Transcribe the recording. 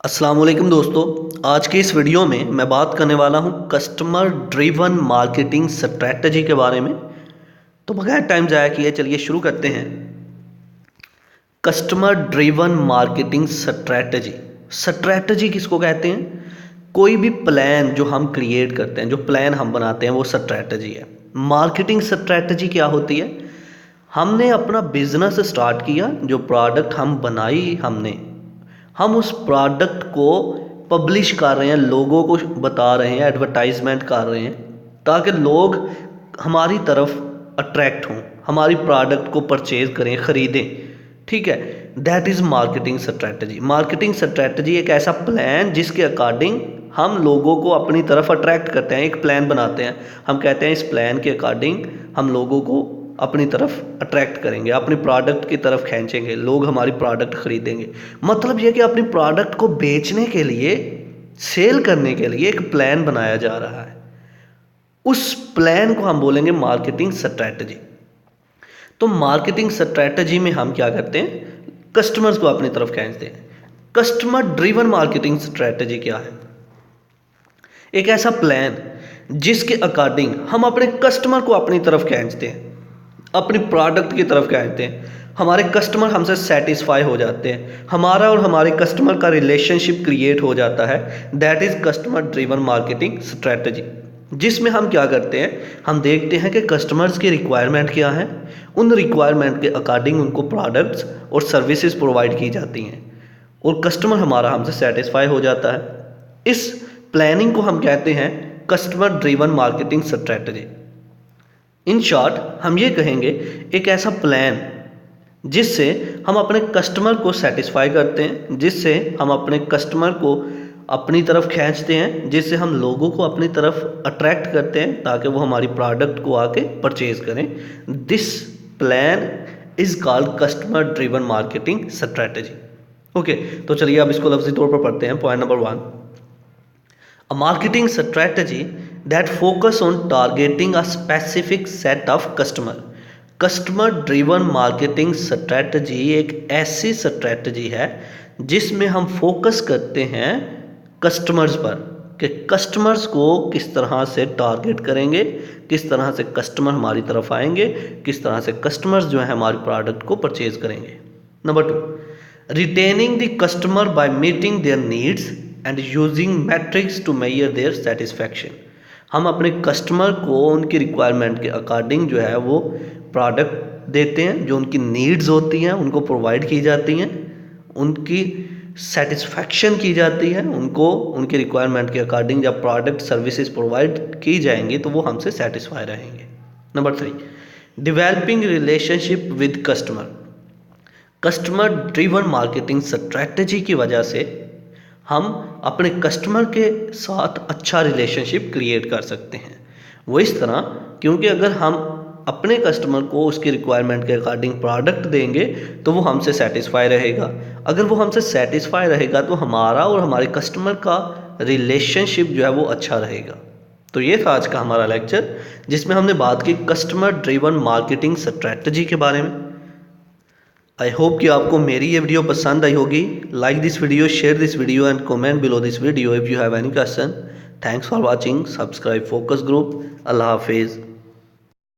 अस्सलाम वालेकुम दोस्तों। आज की इस वीडियो में मैं बात करने वाला हूं कस्टमर ड्रिवन मार्केटिंग स्ट्रैटेजी के बारे में। तो बगैर टाइम ज़ाया किए चलिए शुरू करते हैं। Customer driven marketing strategy, strategy किसको कहते हैं? कोई भी प्लान जो हम क्रिएट करते हैं, जो प्लान हम बनाते हैं, वो स्ट्रैटेजी है। मार्केटिंग स्ट्रैटेजी क्या होती है? हमने अपना बिजनेस स्टार्ट किया, जो प्रोडक्ट हम बनाई हमने, हम उस प्रोडक्ट को पब्लिश कर रहे हैं, लोगों को बता रहे हैं, एडवर्टाइजमेंट कर रहे हैं, ताकि लोग हमारी तरफ अट्रैक्ट हों, हमारी प्रोडक्ट को परचेज करें, ख़रीदें। ठीक है, that is marketing strategy. Marketing strategy एक ऐसा प्लान जिसके अकॉर्डिंग हम लोगों को अपनी तरफ अट्रैक्ट करते हैं। एक प्लान बनाते हैं, हम कहते हैं इस प्लान के अकॉर्डिंग हम लोगों को अपनी तरफ अट्रैक्ट करेंगे, अपनी प्रोडक्ट की तरफ खींचेंगे, लोग हमारी प्रोडक्ट खरीदेंगे। मतलब ये कि अपनी प्रोडक्ट को बेचने के लिए, सेल करने के लिए एक प्लान बनाया जा रहा है। उस प्लान को हम बोलेंगे मार्केटिंग स्ट्रैटेजी। तो मार्केटिंग स्ट्रैटेजी में हम क्या करते हैं? कस्टमर्स को अपनी तरफ खींचते हैं। कस्टमर ड्रिवन मार्केटिंग स्ट्रैटेजी क्या है? एक ऐसा प्लान जिसके अकॉर्डिंग हम अपने कस्टमर को अपनी तरफ खींचते हैं, अपनी प्रोडक्ट की तरफ कहते हैं, हमारे कस्टमर हमसे सेटिस्फाई हो जाते हैं, हमारा और हमारे कस्टमर का रिलेशनशिप क्रिएट हो जाता है। That is customer driven marketing strategy, जिसमें हम क्या करते हैं? हम देखते हैं कि कस्टमर्स की रिक्वायरमेंट क्या है, उन रिक्वायरमेंट के अकॉर्डिंग उनको प्रोडक्ट्स और सर्विसेज प्रोवाइड की जाती हैं, और कस्टमर हमारा हमसे सेटिस्फाई हो जाता है। इस प्लानिंग को हम कहते हैं customer driven marketing strategy. In short हम ये कहेंगे, एक ऐसा प्लान जिससे हम अपने कस्टमर को सेटिस्फाई करते हैं, जिससे हम अपने कस्टमर को अपनी तरफ खींचते हैं, जिससे हम लोगों को अपनी तरफ अट्रैक्ट करते हैं ताकि वो हमारी प्रोडक्ट को आके परचेज करें। This plan is called customer driven marketing strategy. Okay, तो चलिए अब इसको लफ्ज़ी तौर पर पढ़ते हैं। Point number 1, a marketing strategy that focus on targeting a specific set of customer। Customer driven marketing strategy एक ऐसी स्ट्रैटेजी है जिसमें हम फोकस करते हैं कस्टमर्स पर, कि कस्टमर्स को किस तरह से टारगेट करेंगे, किस तरह से कस्टमर हमारी तरफ आएंगे, किस तरह से कस्टमर्स जो है हमारी प्रोडक्ट को परचेज करेंगे। Number 2, retaining the customer by meeting their needs and using metrics to measure their satisfaction. हम अपने कस्टमर को उनकी रिक्वायरमेंट के अकॉर्डिंग जो है वो प्रोडक्ट देते हैं, जो उनकी नीड्स होती हैं उनको प्रोवाइड की जाती हैं, उनकी सेटिस्फैक्शन की जाती है, उनको उनकी रिक्वायरमेंट के अकॉर्डिंग जब प्रोडक्ट सर्विसेज प्रोवाइड की जाएंगी तो वो हमसे सेटिस्फाई रहेंगे। Number 3, developing relationship with customer. Customer driven marketing strategy की वजह से हम अपने कस्टमर के साथ अच्छा रिलेशनशिप क्रिएट कर सकते हैं। वो इस तरह, क्योंकि अगर हम अपने कस्टमर को उसकी रिक्वायरमेंट के अकॉर्डिंग प्रोडक्ट देंगे तो वो हमसे सेटिस्फाई रहेगा। अगर वो हमसे सेटिस्फाई रहेगा तो हमारा और हमारे कस्टमर का रिलेशनशिप जो है वो अच्छा रहेगा। तो ये था आज का हमारा लेक्चर, जिसमें हमने बात की कस्टमर ड्रिवन मार्केटिंग स्ट्रैटेजी के बारे में। आई होप कि आपको मेरी ये वीडियो पसंद आई होगी। Like this video, share this video and comment below this video if you have any question. Thanks for watching. Subscribe focus group. अल्लाह हाफिज़।